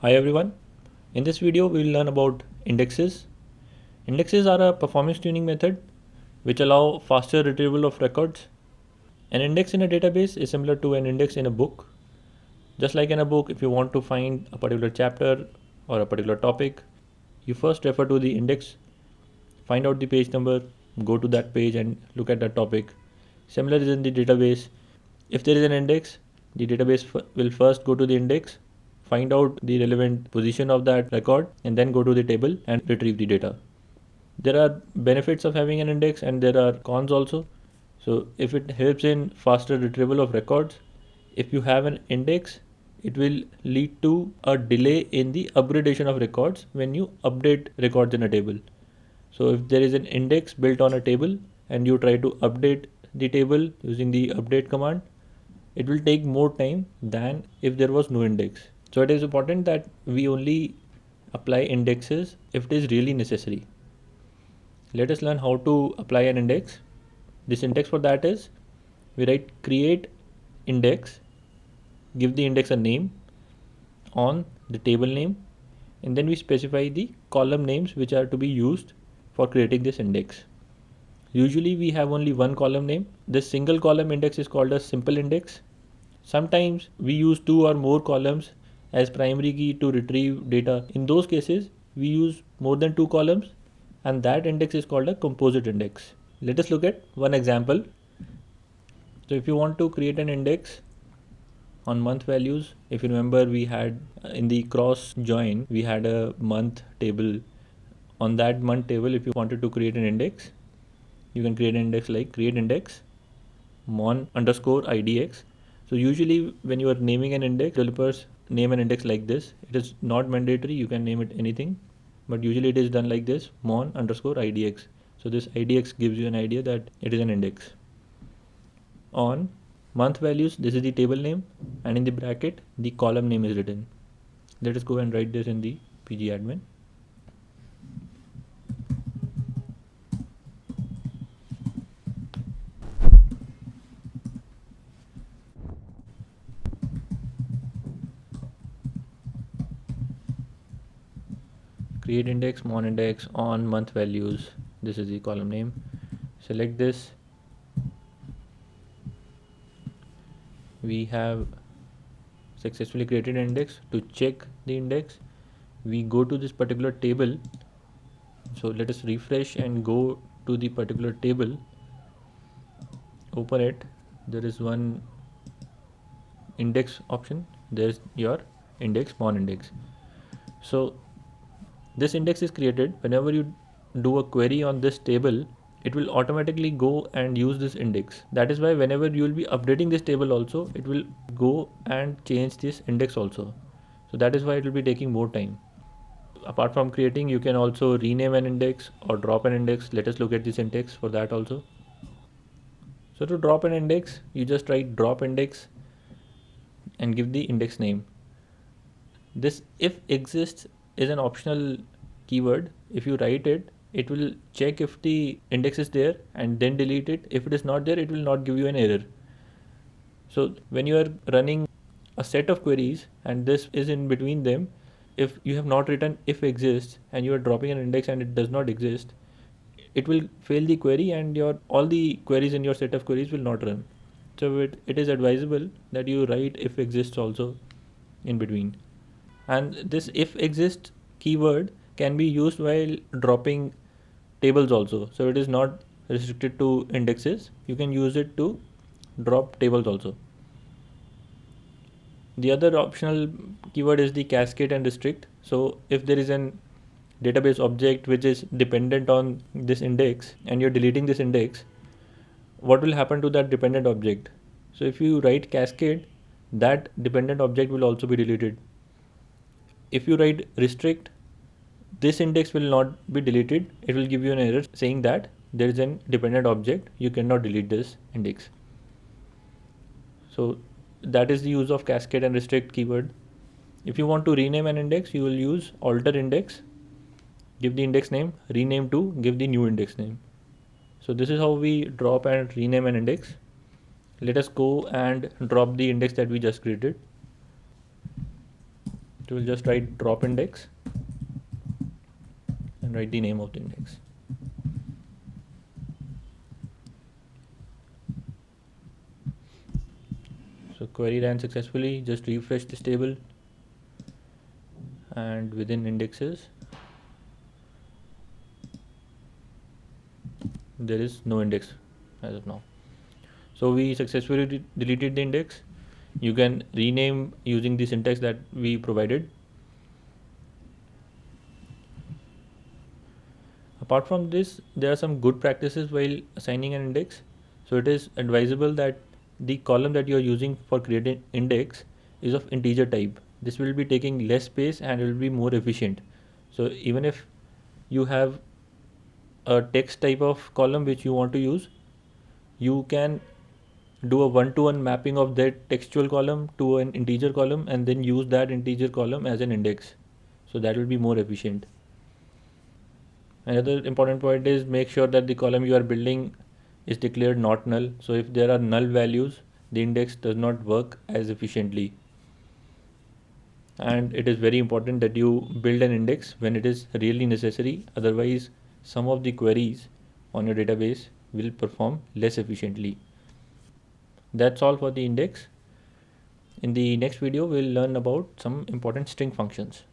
Hi everyone. In this video we will learn about indexes. Indexes are a performance tuning method which allow faster retrieval of records. An index in a database is similar to an index in a book. Just like in a book, if you want to find a particular chapter or a particular topic, you first refer to the index, find out the page number, go to that page and look at that topic. Similar is in the database. If there is an index, the database will first go to the index, find out the relevant position of that record, and then go to the table and retrieve the data. There are benefits of having an index and there are cons also. So if it helps in faster retrieval of records, if you have an index, it will lead to a delay in the upgradation of records when you update records in a table. So if there is an index built on a table and you try to update the table using the update command, it will take more time than if there was no index. So it is important that we only apply indexes if it is really necessary. Let us learn how to apply an index. The syntax for that is we write create index, give the index a name on the table name, and then we specify the column names which are to be used for creating this index. Usually we have only one column name. This single column index is called a simple index. Sometimes we use two or more columns as primary key to retrieve data. In those cases, we use more than two columns and that index is called a composite index. Let us look at one example. So if you want to create an index on month values, if you remember we had in the cross join, we had a month table. On that month table, if you wanted to create an index, you can create an index like create index mon_idx. So usually when you are naming an index, developers name an index like this. It is not mandatory, you can name it anything, but usually it is done like this, mon_idx. So this idx gives you an idea that it is an index. On month values, this is the table name, and in the bracket the column name is written. Let us go and write this in the pgadmin. Create index mon index on month values. This is the column name. Select this. We have successfully created an index. To check the index, we go to this particular table. So let us refresh and go to the particular table. Open it. There is one index option. There's your index mon index. So this index is created. Whenever you do a query on this table, it will automatically go and use this index. That is why whenever you will be updating this table also, it will go and change this index also. So that is why it will be taking more time. Apart from creating, you can also rename an index or drop an index. Let us look at the syntax for that also. So to drop an index, you just write drop index and give the index name. This if exists is an optional keyword. If you write it, it will check if the index is there and then delete it. If it is not there, it will not give you an error. So when you are running a set of queries and this is in between them, if you have not written if exists and you are dropping an index and it does not exist, it will fail the query and your all the queries in your set of queries will not run. So it is advisable that you write if exists also in between. And this if exists keyword can be used while dropping tables also. So it is not restricted to indexes. You can use it to drop tables also. The other optional keyword is the cascade and restrict. So if there is an database object which is dependent on this index and you're deleting this index, what will happen to that dependent object? So if you write cascade, that dependent object will also be deleted. If you write restrict, this index will not be deleted. It will give you an error saying that there is an dependent object, you cannot delete this index. So that is the use of cascade and restrict keyword. If you want to rename an index, you will use alter index, give the index name, rename to, give the new index name. So this is how we drop and rename an index. Let us go and drop the index that we just created. So we'll just write drop index and write the name of the index. So query ran successfully. Just refresh this table, and within indexes there is no index as of now. So we successfully deleted the index. You can rename using the syntax that we provided. Apart from this, there are some good practices while assigning an index. So it is advisable that the column that you are using for creating index is of integer type. This will be taking less space and it will be more efficient. So even if you have a text type of column which you want to use, you can do a one-to-one mapping of that textual column to an integer column and then use that integer column as an index. So that will be more efficient. Another important point is make sure that the column you are building is declared not null. So if there are null values, the index does not work as efficiently. And it is very important that you build an index when it is really necessary. Otherwise, some of the queries on your database will perform less efficiently. That's all for the index. In the next video, we'll learn about some important string functions.